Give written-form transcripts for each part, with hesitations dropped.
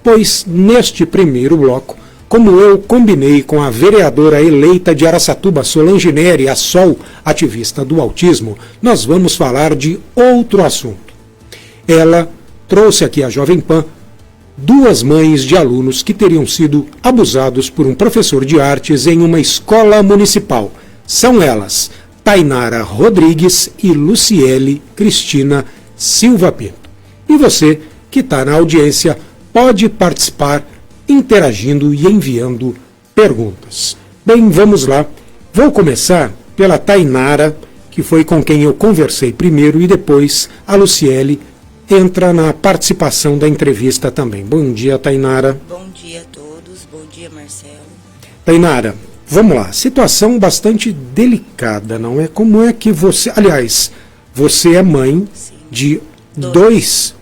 pois neste primeiro bloco, como eu combinei com a vereadora eleita de Araçatuba, Solange Neri, a SOL, ativista do autismo, nós vamos falar de outro assunto. Ela trouxe aqui à Jovem Pan 2 mães de alunos que teriam sido abusados por um professor de artes em uma escola municipal. São elas, Tainara Rodrigues e Luciele Cristina Silva Pinto. E você, que está na audiência, pode participar interagindo e enviando perguntas. Bem, vamos lá. Vou começar pela Tainara, que foi com quem eu conversei primeiro, e depois a Luciele entra na participação da entrevista também. Bom dia, Tainara. Bom dia a todos. Bom dia, Marcelo. Tainara, vamos lá. Situação bastante delicada, não é? Como é que você... Aliás, você é mãe de dois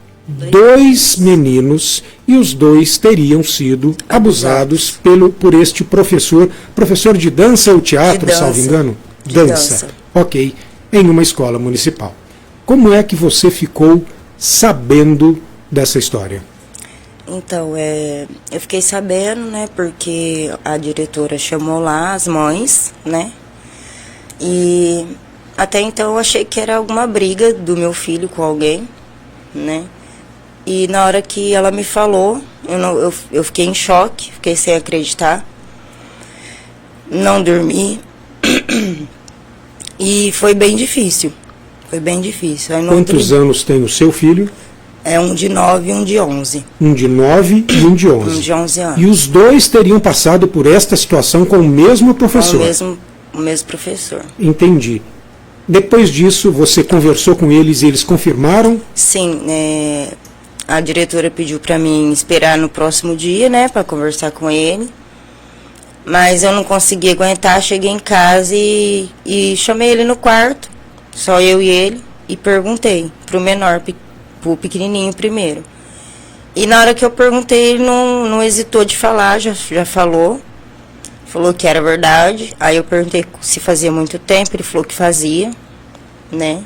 meninos e os 2 teriam sido abusados por este professor de dança ou teatro, salvo engano? Dança. Ok, em uma escola municipal. Como é que você ficou sabendo dessa história? Então, eu fiquei sabendo, né, porque a diretora chamou lá as mães, né, e até então eu achei que era alguma briga do meu filho com alguém, né, e na hora que ela me falou, eu fiquei em choque, fiquei sem acreditar, não dormi, e foi bem difícil. Quantos anos tem o seu filho? É um de 9 e um de 11. Um de 9 e um de 11. Um de 11 anos. E os 2 teriam passado por esta situação com o mesmo professor? Com o mesmo professor. Entendi. Depois disso, você conversou com eles e eles confirmaram? Sim, a diretora pediu para mim esperar no próximo dia, né, para conversar com ele. Mas eu não consegui aguentar, cheguei em casa e chamei ele no quarto, só eu e ele, e perguntei pro menor, pro pequenininho primeiro. E na hora que eu perguntei, ele não hesitou de falar, já falou que era verdade. Aí eu perguntei se fazia muito tempo, ele falou que fazia, né?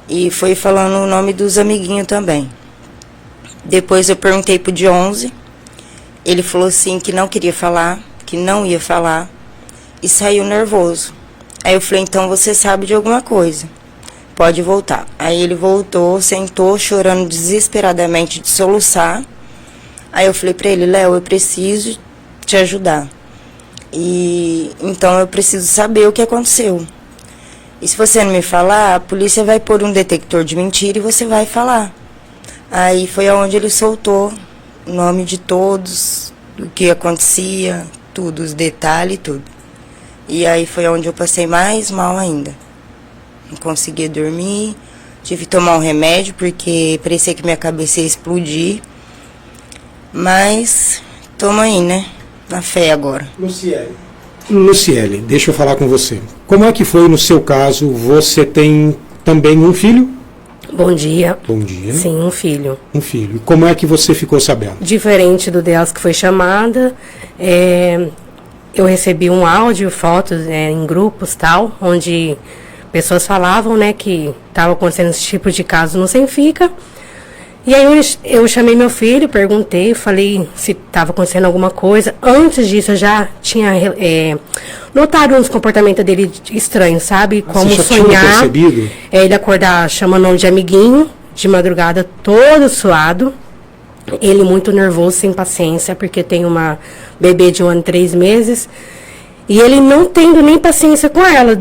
E foi falando o nome dos amiguinhos também. Depois eu perguntei pro de 11, ele falou assim que não queria falar, que não ia falar, e saiu nervoso. Aí eu falei, então você sabe de alguma coisa, pode voltar. Aí ele voltou, sentou, chorando desesperadamente, de soluçar. Aí eu falei pra ele, Léo, eu preciso te ajudar. E então eu preciso saber o que aconteceu. E se você não me falar, a polícia vai pôr um detector de mentira e você vai falar. Aí foi aonde ele soltou o nome de todos, o que acontecia, tudo, os detalhes, tudo. E aí foi onde eu passei mais mal ainda. Não conseguia dormir, tive que tomar um remédio porque parecia que minha cabeça ia explodir. Mas tamo aí, né? Na fé agora. Luciele, deixa eu falar com você. Como é que foi no seu caso? Você tem também um filho? Bom dia. Bom dia. Sim, um filho. Um filho. E como é que você ficou sabendo? Diferente do delas que foi chamada, eu recebi um áudio, fotos em grupos tal, onde pessoas falavam, né, que estava acontecendo esse tipo de caso no Senfica. E aí eu chamei meu filho, perguntei, falei se estava acontecendo alguma coisa. Antes disso eu já tinha notado uns comportamentos dele estranhos, sabe? Como você já sonhar. tinha percebido? Ele acordar chamando nome de amiguinho, de madrugada, todo suado. Ele muito nervoso, sem paciência, porque tem uma bebê de 1 ano e 3 meses. E ele não tendo nem paciência com ela,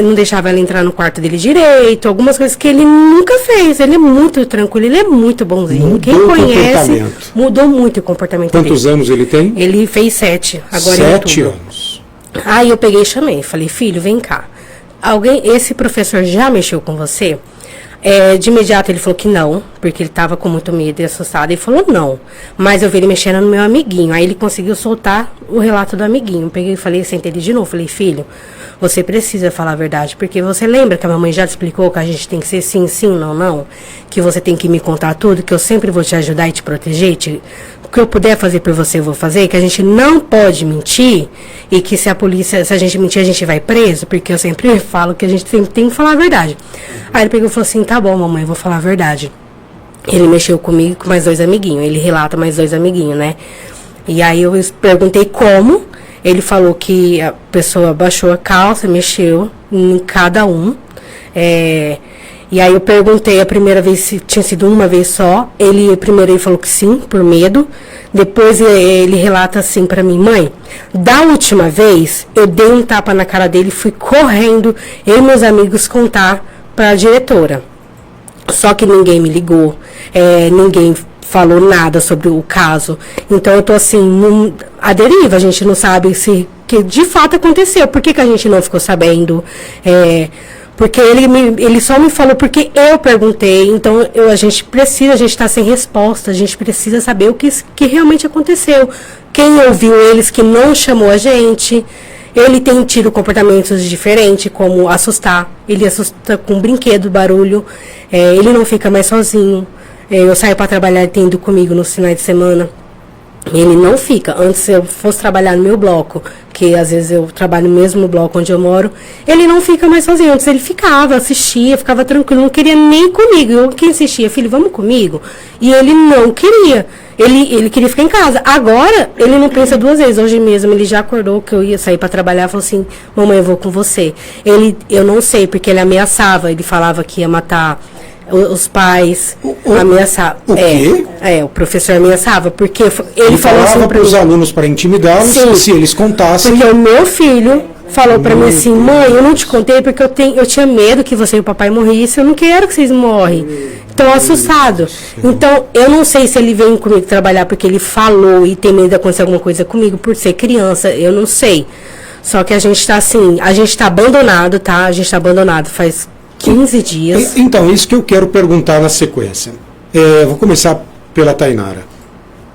não deixava ela entrar no quarto dele direito, algumas coisas que ele nunca fez. Ele é muito tranquilo, ele é muito bonzinho. Mudou quem conhece, mudou muito o comportamento dele. Quantos anos ele tem? Ele fez 7, agora 7 em outubro. anos. Aí eu peguei e chamei, falei, filho, vem cá. Esse professor já mexeu com você? De imediato ele falou que não, porque ele estava com muito medo e assustado. Ele falou não, mas eu vi ele mexendo no meu amiguinho. Aí ele conseguiu soltar o relato do amiguinho. Peguei e falei, sentei ele de novo. Falei, filho, você precisa falar a verdade, porque você lembra que a mamãe já te explicou que a gente tem que ser sim, sim, não, não? Que você tem que me contar tudo, que eu sempre vou te ajudar e te proteger, o que eu puder fazer por você eu vou fazer, que a gente não pode mentir e que se a gente mentir a gente vai preso, porque eu sempre falo que a gente sempre tem que falar a verdade. Aí ele pegou e falou assim, tá bom mamãe, eu vou falar a verdade. Ele mexeu comigo com mais 2 amiguinhos. Ele relata mais 2 amiguinhos, né? E aí eu perguntei como. Ele falou que a pessoa baixou a calça, mexeu em cada um. E aí eu perguntei a primeira vez se tinha sido uma vez só. Primeiro ele falou que sim, por medo. Depois ele relata assim pra mim: mãe, da última vez eu dei um tapa na cara dele e fui correndo, eu e meus amigos contar pra diretora. Só que ninguém me ligou, ninguém falou nada sobre o caso. Então eu tô assim, à deriva, a gente não sabe se que de fato aconteceu. Por que a gente não ficou sabendo? Porque ele só me falou porque eu perguntei. Então a gente está sem resposta, a gente precisa saber o que realmente aconteceu. Quem ouviu eles que não chamou a gente. Ele tem tido comportamentos diferentes, como assustar. Ele assusta com brinquedo, barulho. Ele não fica mais sozinho. Eu saio para trabalhar, ele tem ido comigo nos finais de semana. Ele não fica. Antes eu fosse trabalhar no meu bloco, que às vezes eu trabalho no mesmo bloco onde eu moro, ele não fica mais sozinho. Antes ele ficava, assistia, ficava tranquilo, não queria nem comigo. Eu que insistia: filho, vamos comigo? E ele não queria. Ele queria ficar em casa. Agora, ele não pensa 2 vezes. Hoje mesmo, ele já acordou que eu ia sair para trabalhar. Falou assim: mamãe, eu vou com você. Eu não sei, porque ele ameaçava. Ele falava que ia matar os pais. Ameaçava. O quê? O professor ameaçava. Porque ele falou falava assim para os alunos para intimidá-los, se eles contassem. Porque o meu filho falou para mim assim: mãe, eu não te contei porque eu tinha medo que você e o papai morrissem. Eu não quero que vocês morrem. Então, assustado. Então, eu não sei se ele vem comigo trabalhar porque ele falou e tem medo de acontecer alguma coisa comigo por ser criança. Eu não sei. Só que a gente está assim, a gente está abandonado, tá? A gente está abandonado faz 15 dias. Então, isso que eu quero perguntar na sequência. Vou começar pela Tainara.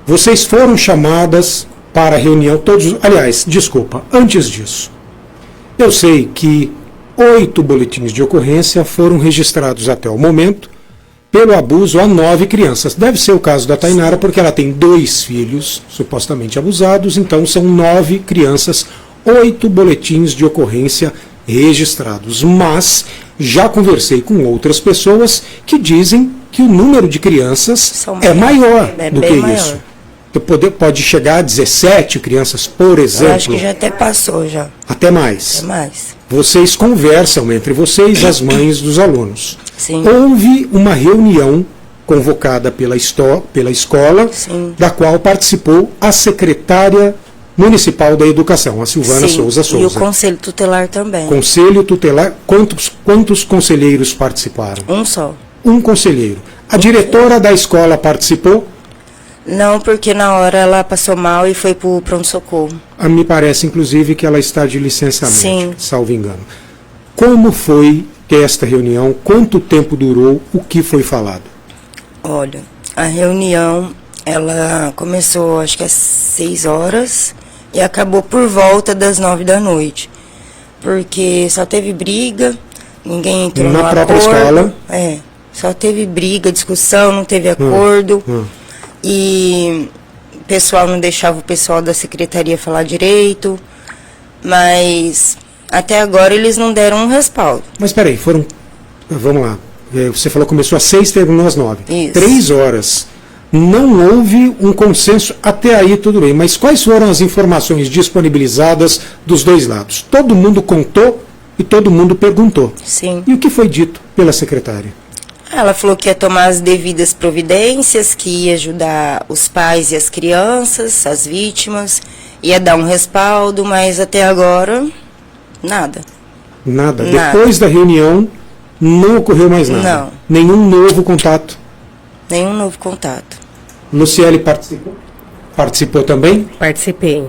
Vocês foram chamadas para a reunião, todos. Aliás, desculpa, antes disso. Eu sei que 8 boletins de ocorrência foram registrados até o momento pelo abuso a 9 crianças. Deve ser o caso da Tainara, porque ela tem 2 filhos supostamente abusados, então são 9 crianças, 8 boletins de ocorrência registrados. Mas já conversei com outras pessoas que dizem que o número de crianças é maior do que isso. Pode chegar a 17 crianças, por exemplo. Eu acho que já até passou já. Até mais. Até mais. Vocês conversam entre vocês, as mães dos alunos. Sim. Houve uma reunião convocada pela escola, sim, da qual participou a secretária municipal da educação, a Silvana Souza. E o conselho tutelar também. Conselho tutelar, quantos conselheiros participaram? Um só. Um conselheiro. A diretora da escola participou? Não, porque na hora ela passou mal e foi para o pronto-socorro. Me parece, inclusive, que ela está de licença médica, Sim. salvo engano. Como foi esta reunião? Quanto tempo durou? O que foi falado? Olha, a reunião, ela começou, acho que às 6 horas e acabou por volta das 9 da noite. Porque só teve briga, ninguém entrou no acordo. Na própria escola? Só teve briga, discussão, não teve acordo. E o pessoal não deixava o pessoal da secretaria falar direito, mas até agora eles não deram um respaldo. Mas peraí, vamos lá, você falou que começou às 6, terminou às 9. Isso. 3 horas. Não houve um consenso, até aí tudo bem, mas quais foram as informações disponibilizadas dos dois lados? Todo mundo contou e todo mundo perguntou. Sim. E o que foi dito pela secretária? Ela falou que ia tomar as devidas providências, que ia ajudar os pais e as crianças, as vítimas, ia dar um respaldo, mas até agora, nada. Nada. Depois da reunião, não ocorreu mais nada? Não. Nenhum novo contato? Nenhum novo contato. Luciele participou? Participou também? Participei.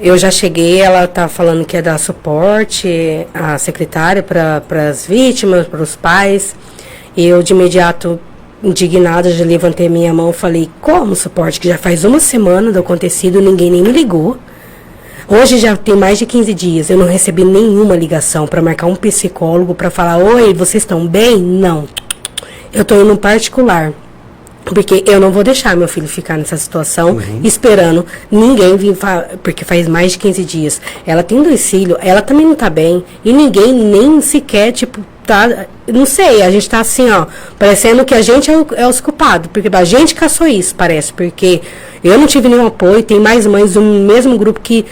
Eu já cheguei, ela está falando que ia dar suporte, a secretária, para as vítimas, para os pais. Eu, de imediato, indignada, já levantei minha mão e falei: como suporte? Que já faz uma semana do acontecido, ninguém nem me ligou. Hoje já tem mais de 15 dias, eu não recebi nenhuma ligação para marcar um psicólogo para falar: oi, vocês estão bem? Não. Eu estou indo particular. Porque eu não vou deixar meu filho ficar nessa situação, esperando ninguém vir, porque faz mais de 15 dias. Ela tem 2 filhos, ela também não tá bem, e ninguém nem sequer, tipo, tá, não sei, a gente tá assim, ó, parecendo que a gente é os culpados, porque a gente caçou isso, parece, porque eu não tive nenhum apoio, tem mais mães do mesmo grupo que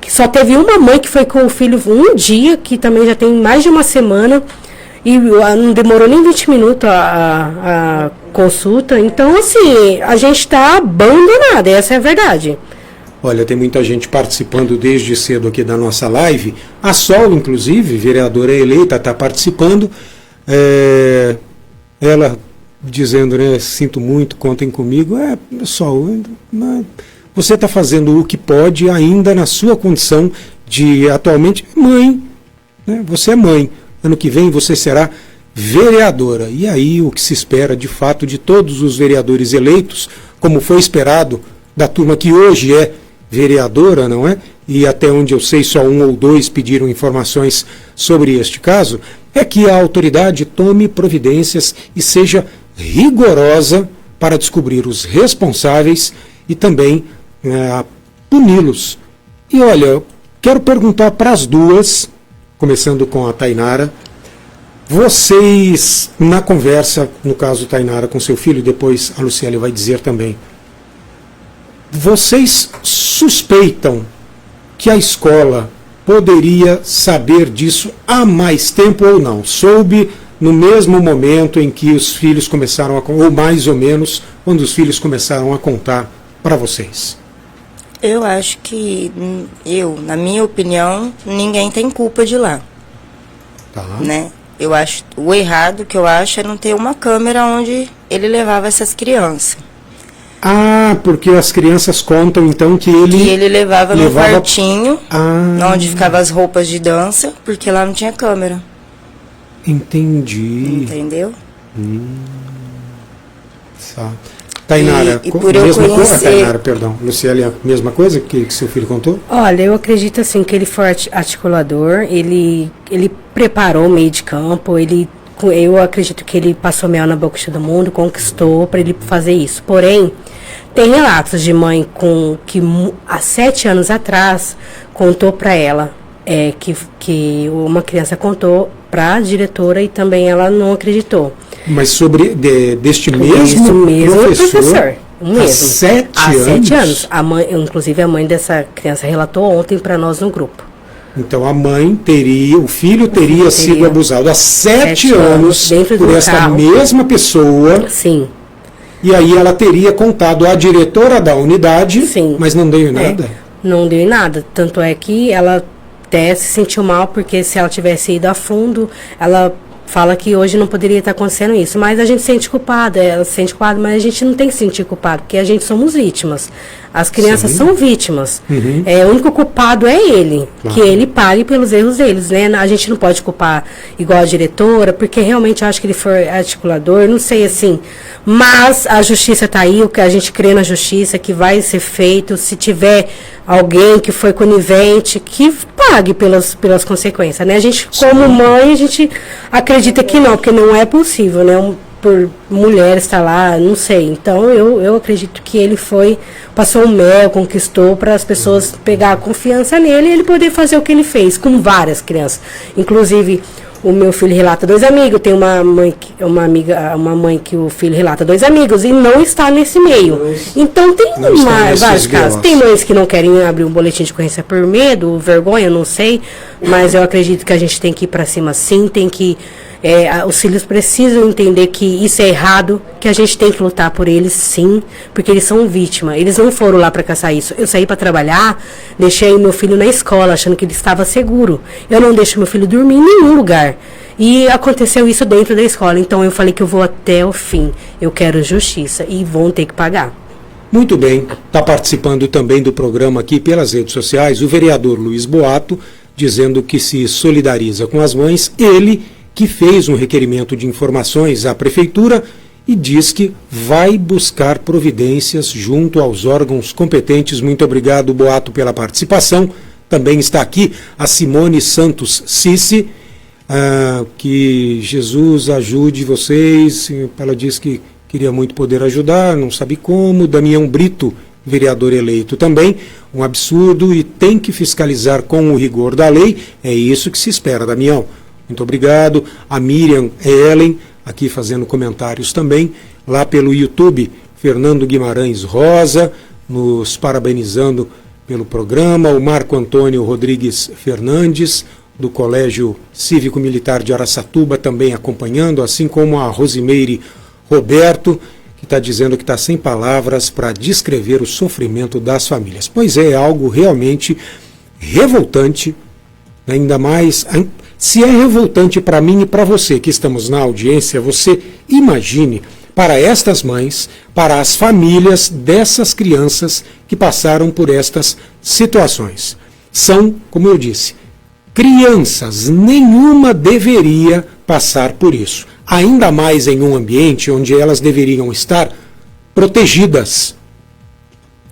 só teve uma mãe que foi com o filho um dia, que também já tem mais de uma semana, e não demorou nem 20 minutos a consulta. Então, assim, a gente está abandonada, essa é a verdade. Olha, tem muita gente participando desde cedo aqui da nossa live. A Sol, inclusive, vereadora eleita, está participando. Ela dizendo, né, sinto muito, contem comigo. Sol, você está fazendo o que pode ainda na sua condição de, atualmente, mãe. Né? Você é mãe. Ano que vem você será vereadora. E aí o que se espera de fato de todos os vereadores eleitos, como foi esperado da turma que hoje é vereadora, não é? E até onde eu sei só 1 ou 2 pediram informações sobre este caso, é que a autoridade tome providências e seja rigorosa para descobrir os responsáveis e também puni-los. E olha, eu quero perguntar para as duas, começando com a Tainara, vocês, na conversa, no caso Tainara com seu filho, depois a Luciele vai dizer também, vocês suspeitam que a escola poderia saber disso há mais tempo ou não? Soube no mesmo momento em que os filhos começaram ou mais ou menos, quando os filhos começaram a contar para vocês? Eu acho que, na minha opinião, ninguém tem culpa de lá. Tá. Né? Eu acho, o errado que eu acho é não ter uma câmera onde ele levava essas crianças. Ah, porque as crianças contam então que ele levava no quartinho, onde ficavam as roupas de dança, porque lá não tinha câmera. Entendi. Entendeu? Tainara, e por eu mesma conhecer... coisa, Tainara, perdão. Luciele, a mesma coisa que seu filho contou? Olha, eu acredito assim que ele foi articulador, ele preparou o meio de campo, eu acredito que ele passou mel na boca de todo mundo, conquistou para ele fazer isso. Porém, tem relatos de mãe que há 7 anos atrás contou para ela que uma criança contou para a diretora e também ela não acreditou. Mas sobre deste mesmo professor o mesmo. Há 7 anos? Inclusive a mãe dessa criança relatou ontem para nós no grupo. Então o filho teria sido abusado há 7 anos por essa mesma pessoa. Sim. E aí ela teria contado à diretora da unidade, sim, mas não deu em nada? Não deu em nada. Tanto é que ela até se sentiu mal, porque se ela tivesse ido a fundo, ela fala que hoje não poderia estar acontecendo isso. Mas a gente se sente culpada, ela se sente culpada, mas a gente não tem que se sentir culpado, porque a gente somos vítimas. As crianças são vítimas. O único culpado é ele, que ele pague pelos erros deles, né? A gente não pode culpar igual a diretora, porque realmente eu acho que ele foi articulador, não sei assim. Mas a justiça está aí, o que a gente crê na justiça, que vai ser feito. Se tiver alguém que foi conivente, que pague pelas consequências, né? A gente, como mãe, a gente acredita que não, porque não é possível, né? Por mulher estar lá, não sei. Então eu acredito que ele passou o mel, conquistou para as pessoas pegar a confiança nele e ele poder fazer o que ele fez com várias crianças. Inclusive, o meu filho relata 2 amigos, tem uma mãe que o filho relata 2 amigos e não está nesse meio. Então tem vários casos. Tem mães que não querem abrir um boletim de ocorrência por medo, vergonha, não sei, mas eu acredito que a gente tem que ir para cima sim, tem que os filhos precisam entender que isso é errado, que a gente tem que lutar por eles, sim, porque eles são vítimas. Eles não foram lá para caçar isso. Eu saí para trabalhar, deixei meu filho na escola, achando que ele estava seguro. Eu não deixo meu filho dormir em nenhum lugar. E aconteceu isso dentro da escola. Então eu falei que eu vou até o fim. Eu quero justiça e vão ter que pagar. Muito bem. Está participando também do programa aqui pelas redes sociais o vereador Luiz Boato, dizendo que se solidariza com as mães. Ele que fez um requerimento de informações à prefeitura e diz que vai buscar providências junto aos órgãos competentes. Muito obrigado, Boato, pela participação. Também está aqui a Simone Santos Cici, que Jesus ajude vocês. Ela diz que queria muito poder ajudar, não sabe como. Damião Brito, vereador eleito também, um absurdo e tem que fiscalizar com o rigor da lei, é isso que se espera, Damião. Muito obrigado. A Miriam Ellen, aqui fazendo comentários também, lá pelo YouTube, Fernando Guimarães Rosa, nos parabenizando pelo programa, o Marco Antônio Rodrigues Fernandes, do Colégio Cívico-Militar de Araçatuba, também acompanhando, assim como a Rosimeire Roberto, que está dizendo que está sem palavras para descrever o sofrimento das famílias. Pois é algo realmente revoltante, ainda mais, se é revoltante para mim e para você que estamos na audiência, você imagine para estas mães, para as famílias dessas crianças que passaram por estas situações. São, como eu disse, crianças, nenhuma deveria passar por isso. Ainda mais em um ambiente onde elas deveriam estar protegidas.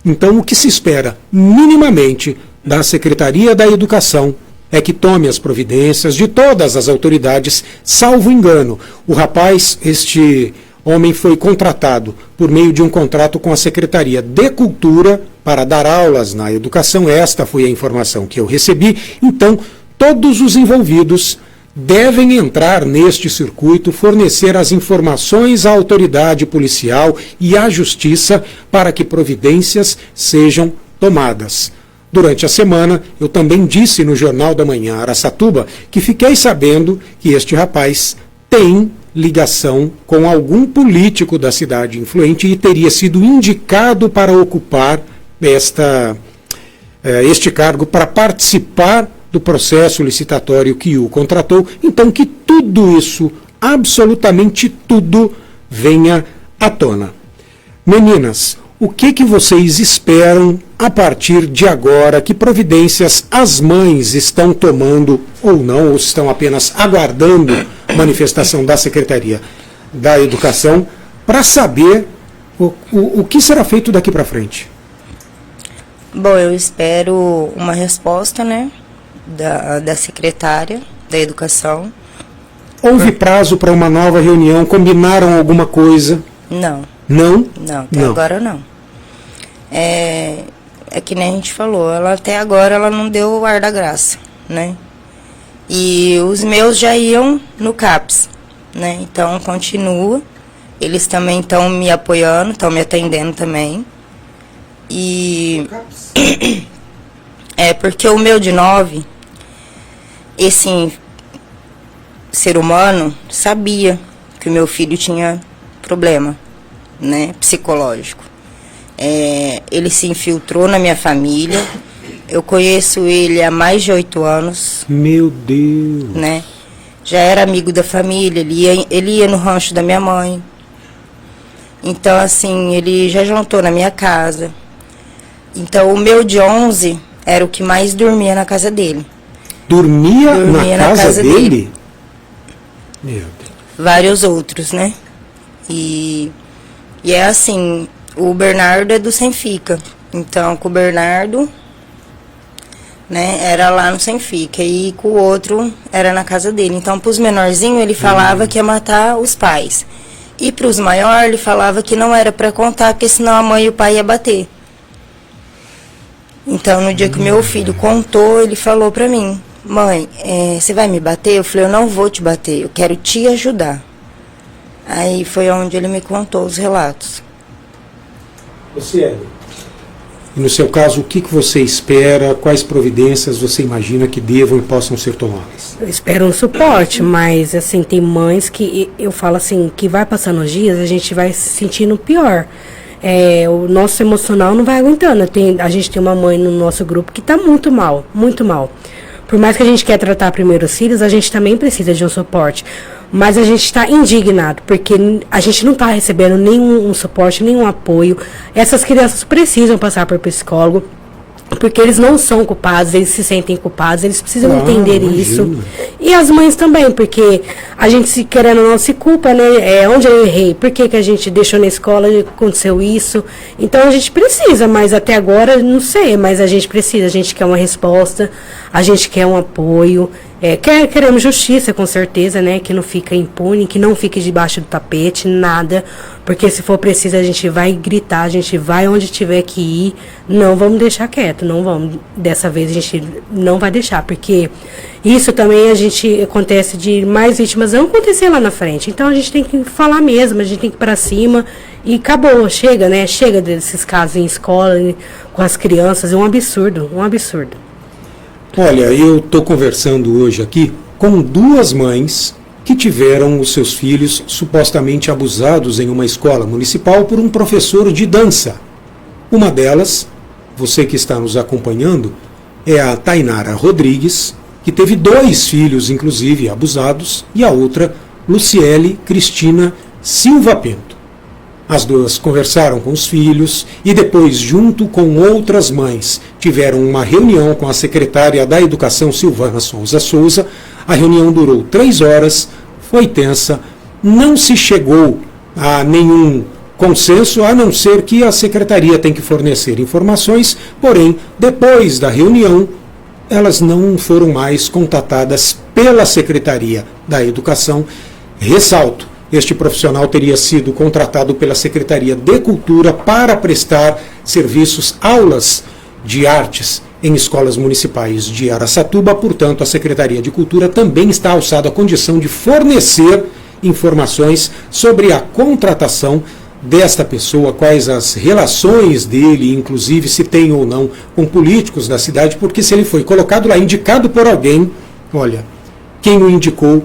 Então, o que se espera, minimamente, da Secretaria da Educação é que tome as providências de todas as autoridades, salvo engano. O rapaz, este homem, foi contratado por meio de um contrato com a Secretaria de Cultura para dar aulas na educação. Esta foi a informação que eu recebi. Então, todos os envolvidos devem entrar neste circuito, fornecer as informações à autoridade policial e à justiça para que providências sejam tomadas. Durante a semana, eu também disse no Jornal da Manhã Araçatuba que fiquei sabendo que este rapaz tem ligação com algum político da cidade influente e teria sido indicado para ocupar este cargo, para participar do processo licitatório que o contratou. Então, que tudo isso, absolutamente tudo, venha à tona. Meninas, o que vocês esperam a partir de agora? Que providências as mães estão tomando ou não, ou estão apenas aguardando manifestação da Secretaria da Educação para saber o que será feito daqui para frente? Bom, eu espero uma resposta, né, da secretária da Educação. Houve prazo para uma nova reunião? Combinaram alguma coisa? Não. Não? Não, até agora não. É que nem a gente falou, ela até agora ela não deu o ar da graça, né? E os meus já iam no CAPS, né? Então continua. Eles também estão me apoiando, estão me atendendo também. E porque o meu de 9, esse ser humano sabia que o meu filho tinha problema, né, psicológico. Ele se infiltrou na minha família. Eu conheço ele há mais de 8 anos. Meu Deus! Né? Já era amigo da família, ele ia no rancho da minha mãe. Então, assim, ele já jantou na minha casa. Então, o meu de 11 era o que mais dormia na casa dele. Dormia na casa dele? Meu Deus. Vários outros, né? E é assim, o Bernardo é do Sem Fica. Então, com o Bernardo, né, era lá no Sem Fica. E com o outro, era na casa dele. Então, para os menorzinhos, ele falava que ia matar os pais. E para os maiores, ele falava que não era para contar, porque senão a mãe e o pai iam bater. Então, no dia que meu filho contou, ele falou para mim: mãe, você vai me bater? Eu falei: eu não vou te bater, eu quero te ajudar. Aí foi onde ele me contou os relatos. Você, e no seu caso, o que você espera? Quais providências você imagina que devam e possam ser tomadas? Eu espero um suporte, mas assim, tem mães que eu falo assim, que vai passando os dias, a gente vai se sentindo pior. O nosso emocional não vai aguentando. A gente tem uma mãe no nosso grupo que está muito mal, muito mal. Por mais que a gente quer tratar primeiro os filhos, a gente também precisa de um suporte. Mas a gente está indignado, porque a gente não está recebendo nenhum suporte, nenhum apoio. Essas crianças precisam passar por psicólogo, porque eles não são culpados, eles se sentem culpados, eles precisam entender isso. E as mães também, porque a gente, se querendo ou não, se culpa, né? Onde eu errei? Por que a gente deixou na escola e aconteceu isso? Então a gente precisa, mas até agora, não sei, mas a gente precisa, a gente quer uma resposta, a gente quer um apoio. Queremos justiça, com certeza, né? Que não fica impune, que não fique debaixo do tapete, nada. Porque se for preciso, a gente vai gritar, a gente vai onde tiver que ir. Não vamos deixar quieto, não vamos. Dessa vez a gente não vai deixar, porque isso também acontece de mais vítimas não acontecer lá na frente. Então a gente tem que falar mesmo, a gente tem que ir pra cima e acabou, chega, né? Chega desses casos em escola, com as crianças, é um absurdo, um absurdo. Olha, eu estou conversando hoje aqui com duas mães que tiveram os seus filhos supostamente abusados em uma escola municipal por um professor de dança. Uma delas, você que está nos acompanhando, é a Tainara Rodrigues, que teve 2 filhos, inclusive, abusados, e a outra, Luciele Cristina Silva Pinto. As duas conversaram com os filhos e depois, junto com outras mães, tiveram uma reunião com a secretária da Educação, Silvana Souza. A reunião durou 3 horas, foi tensa, não se chegou a nenhum consenso, a não ser que a secretaria tem que fornecer informações, porém, depois da reunião, elas não foram mais contatadas pela Secretaria da Educação. Ressalto, este profissional teria sido contratado pela Secretaria de Cultura para prestar serviços, aulas de artes em escolas municipais de Araçatuba. Portanto, a Secretaria de Cultura também está alçada à condição de fornecer informações sobre a contratação desta pessoa, quais as relações dele, inclusive se tem ou não com políticos da cidade, porque se ele foi colocado lá, indicado por alguém, olha, quem o indicou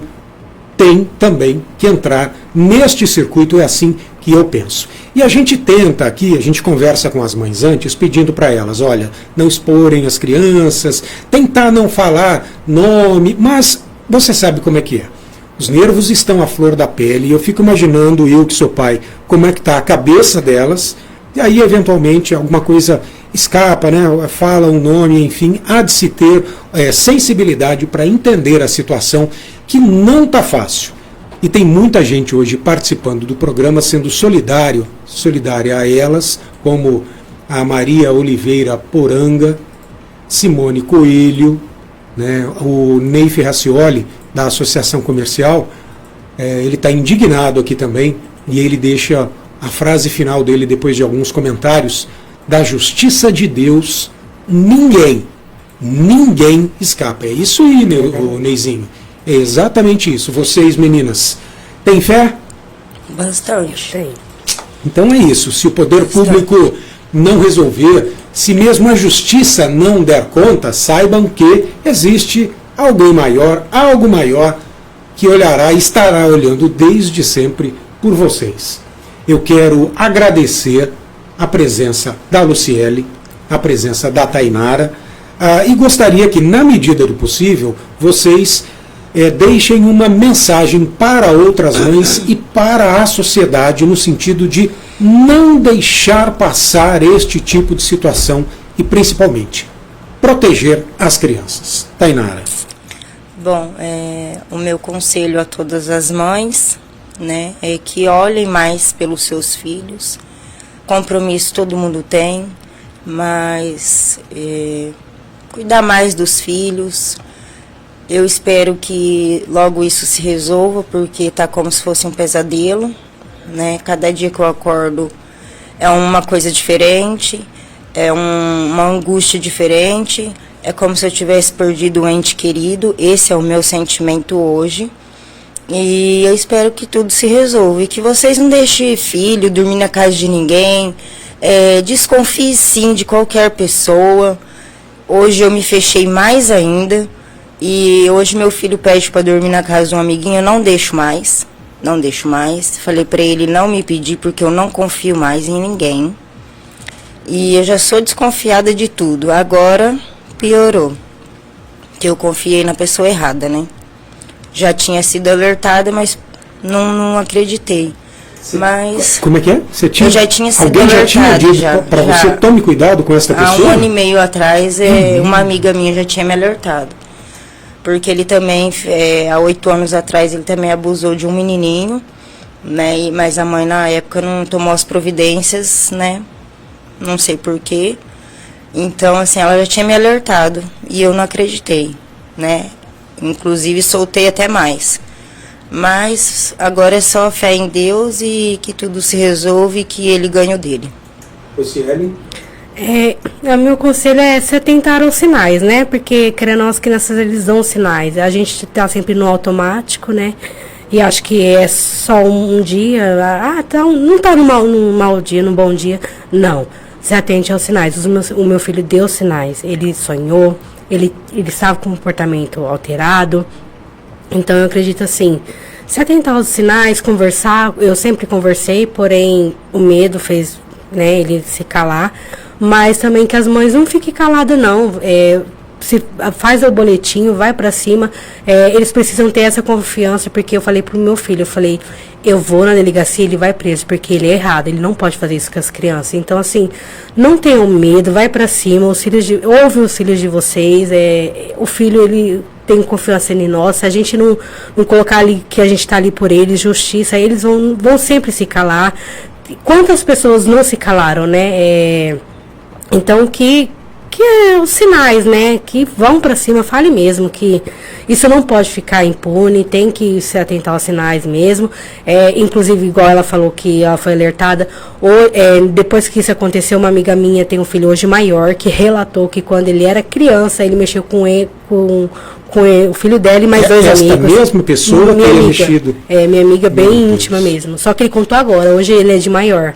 tem também que entrar neste circuito, é assim que eu penso. E a gente tenta aqui, a gente conversa com as mães antes, pedindo para elas, olha, não exporem as crianças, tentar não falar nome, mas você sabe como é que é. Os nervos estão à flor da pele, e eu fico imaginando, eu que sou pai, como é que está a cabeça delas, e aí eventualmente alguma coisa escapa, né? Fala um nome, enfim, há de se ter sensibilidade para entender a situação, que não está fácil. E tem muita gente hoje participando do programa, sendo solidária a elas, como a Maria Oliveira Poranga, Simone Coelho, né? O Ney Ferracioli, da Associação Comercial, ele está indignado aqui também, e ele deixa a frase final dele, depois de alguns comentários: da justiça de Deus, ninguém escapa. É isso aí, Neizinho. É exatamente isso. Vocês, meninas, têm fé? Bastante. Tem. Então é isso. Se o poder público não resolver, se mesmo a justiça não der conta, saibam que existe alguém maior, algo maior, que olhará e estará olhando desde sempre por vocês. Eu quero agradecer a presença da Luciele, a presença da Tainara, e gostaria que, na medida do possível, vocês deixem uma mensagem para outras mães e para a sociedade, no sentido de não deixar passar este tipo de situação e, principalmente, proteger as crianças. Tainara. Bom, o meu conselho a todas as mães, né, é que olhem mais pelos seus filhos. Compromisso todo mundo tem, mas cuidar mais dos filhos. Eu espero que logo isso se resolva, porque está como se fosse um pesadelo, né? Cada dia que eu acordo é uma coisa diferente, é uma angústia diferente, é como se eu tivesse perdido um ente querido. Esse é o meu sentimento hoje. E eu espero que tudo se resolva e que vocês não deixem filho dormir na casa de ninguém. Desconfie sim de qualquer pessoa. Hoje eu me fechei mais ainda. E hoje meu filho pede para dormir na casa de um amiguinho, eu não deixo mais. Não deixo mais. Falei para ele não me pedir, porque eu não confio mais em ninguém. E eu já sou desconfiada de tudo. Agora piorou, que eu confiei na pessoa errada, né? Já tinha sido alertada, mas não acreditei. Mas como é que é? Eu já tinha sido alguém alertada. Já tinha dito para você, tome cuidado com essa pessoa? Há 1 ano e meio atrás, uma amiga minha já tinha me alertado. Porque ele também, há 8 anos atrás, ele também abusou de um menininho, né? Mas a mãe, na época, não tomou as providências, né? Não sei porquê. Então, assim, ela já tinha me alertado e eu não acreditei, né? Inclusive soltei até mais. Mas agora é só fé em Deus e que tudo se resolve e que ele ganhe o dele. Luciele? O meu conselho é se atentar aos sinais, né? Porque, querendo as crianças, eles dão sinais. A gente tá sempre no automático, né? E acho que é só um dia. Não tá num mau dia, num bom dia. Não. Se atente aos sinais. O meu filho deu sinais. Ele sonhou, ele estava com um comportamento alterado. Então, eu acredito assim, se atentar aos sinais, conversar. Eu sempre conversei, porém, o medo fez, né, ele se calar. Mas também que as mães não fiquem caladas, não. Se faz o boletim, vai pra cima. Eles precisam ter essa confiança, porque eu falei pro meu filho, eu vou na delegacia, ele vai preso, porque ele é errado, ele não pode fazer isso com as crianças. Então, assim, não tenham medo, vai pra cima, ouve os filhos de vocês, o filho, ele tem confiança em nós, se a gente não colocar ali que a gente tá ali por eles, justiça, eles vão sempre se calar. Quantas pessoas não se calaram, né? Então, que os sinais, né, que vão para cima, fale mesmo que isso não pode ficar impune, tem que se atentar aos sinais mesmo, inclusive igual ela falou que ela foi alertada, depois que isso aconteceu, uma amiga minha tem um filho hoje maior, que relatou que quando ele era criança, ele mexeu com o filho dela e mais dois amigos. Esta mesma pessoa que ele mexido. Minha amiga bem íntima mesmo, só que ele contou agora, hoje ele é de maior.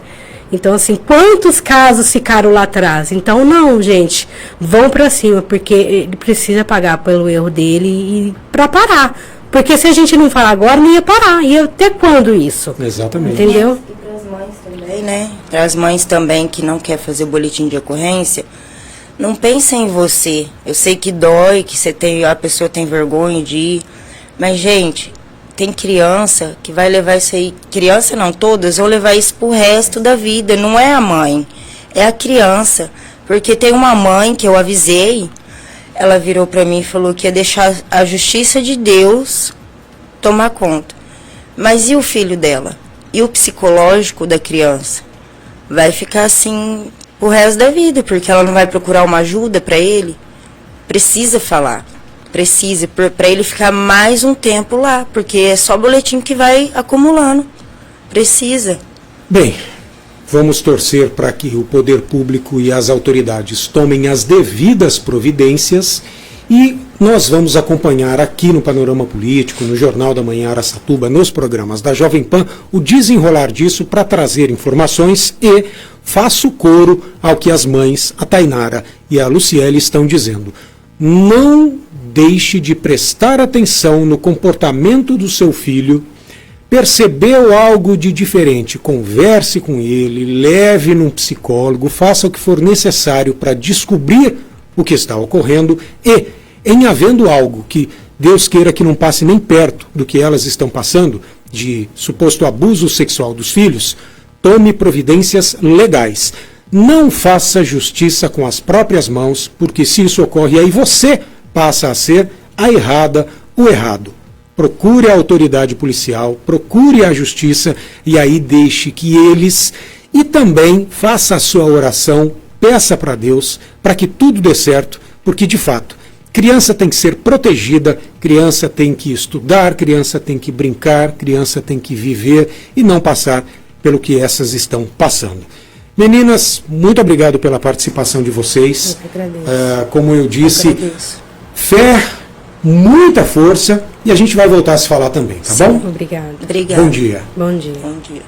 Então, assim, quantos casos ficaram lá atrás? Então, não, gente, vão pra cima, porque ele precisa pagar pelo erro dele e pra parar. Porque se a gente não falar agora, não ia parar. Ia até quando isso? Exatamente. Entendeu? E para as mães também, né? Para as mães também que não quer fazer o boletim de ocorrência, não pensem em você. Eu sei que dói, que a pessoa tem vergonha de ir, mas, gente, tem criança que vai levar isso aí, criança não, todas vão levar isso pro resto da vida, não é a mãe, é a criança, porque tem uma mãe que eu avisei, ela virou pra mim e falou que ia deixar a justiça de Deus tomar conta, mas e o filho dela? E o psicológico da criança? Vai ficar assim pro resto da vida, porque ela não vai procurar uma ajuda pra ele? Precisa falar. Precisa, para ele ficar mais um tempo lá, porque é só boletim que vai acumulando. Precisa. Bem, vamos torcer para que o poder público e as autoridades tomem as devidas providências e nós vamos acompanhar aqui no Panorama Político, no Jornal da Manhã Araçatuba, nos programas da Jovem Pan, o desenrolar disso para trazer informações e faço coro ao que as mães, a Tainara e a Luciele, estão dizendo. Não deixe de prestar atenção no comportamento do seu filho. Percebeu algo de diferente, converse com ele, leve num psicólogo, faça o que for necessário para descobrir o que está ocorrendo e, em havendo algo que Deus queira que não passe nem perto do que elas estão passando, de suposto abuso sexual dos filhos, tome providências legais. Não faça justiça com as próprias mãos, porque se isso ocorre, aí você passa a ser a errada, o errado. Procure a autoridade policial, procure a justiça e aí deixe que eles, e também faça a sua oração, peça para Deus para que tudo dê certo, porque de fato, criança tem que ser protegida, criança tem que estudar, criança tem que brincar, criança tem que viver e não passar pelo que essas estão passando. Meninas, muito obrigado pela participação de vocês. Eu que agradeço. Como eu disse, fé, muita força e a gente vai voltar a se falar também, tá bom? Obrigada. Obrigada. Bom dia. Bom dia. Bom dia.